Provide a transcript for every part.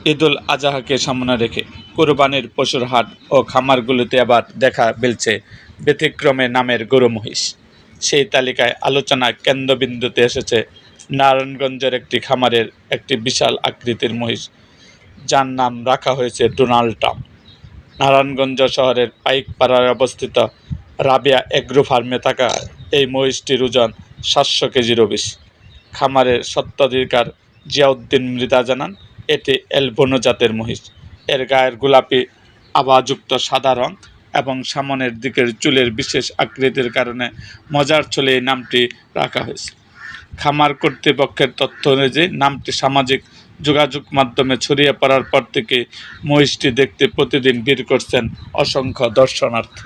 ঈদুল আজহাকে সামনে রেখে কোরবানির পশুর হাট ও খামারগুলোতে আবার দেখা মিলছে ব্যতিক্রমে নামের গরু মহিষ। সেই তালিকায় আলোচনার কেন্দ্রবিন্দুতে এসেছে নারায়ণগঞ্জের একটি খামারের একটি বিশাল আকৃতির মহিষ, যার নাম রাখা হয়েছে ডোনাল্ড ট্রাম্প। নারায়ণগঞ্জ শহরের পাইকপাড়ায় অবস্থিত রাবিয়া এগ্রো ফার্মে থাকা এই মহিষটির ওজন 700 কেজিরও বেশি। খামারের স্বত্বাধিকার জিয়াউদ্দিন মৃধা জানান, এটি এলবোনো জাতের মহিষ। এর গায়ের গোলাপি আভাযুক্ত সাদা রং এবং সামনের দিকের চুলের বিশেষ আকৃতির কারণে মজার ছলে এই নামটি রাখা হয়েছে। খামার কর্তৃপক্ষের তথ্য অনুযায়ী নামটি সামাজিক যোগাযোগ মাধ্যমে ছড়িয়ে পড়ার পর থেকে মহিষটি দেখতে প্রতিদিন ভিড় করছেন অসংখ্য দর্শনার্থী।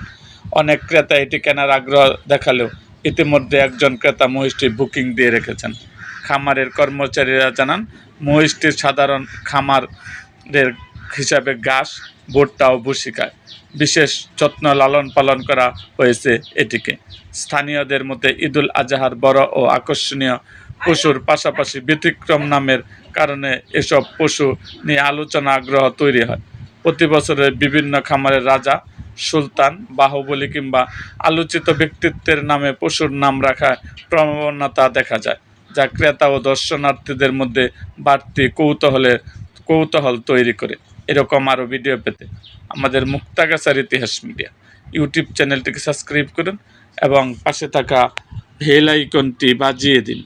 অনেক ক্রেতা এটি কেনার আগ্রহ দেখালেও ইতিমধ্যে একজন ক্রেতা মহিষটি বুকিং দিয়ে রেখেছেন। খামারের কর্মচারীরা জানান, মহিষটির সাধারণ খামারের হিসাবে ঘাস, ভুট্টা ও ভুসি খায়। বিশেষ যত্ন লালন পালন করা হয়েছে এটিকে। স্থানীয়দের মতে ঈদুল আজহার বড় ও আকর্ষণীয় পশুর পাশাপাশি ব্যতিক্রম নামের কারণে এসব পশু নিয়ে আলোচনা আগ্রহ তৈরি হয়। প্রতি বছরের বিভিন্ন খামারের রাজা, সুলতান, বাহুবলী কিংবা আলোচিত ব্যক্তিত্বের নামে পশুর নাম রাখার প্রবণতা দেখা যায়, যা ক্রেতা ও দর্শনার্থীদের মধ্যে বাড়তি কৌতূহল তৈরি করে। এরকম আরও ভিডিও পেতে আমাদের মুক্তাগাছার ইতিহাস মিডিয়া ইউটিউব চ্যানেলটিকে সাবস্ক্রাইব করুন এবং পাশে থাকা বেল আইকনটি বাজিয়ে দিন।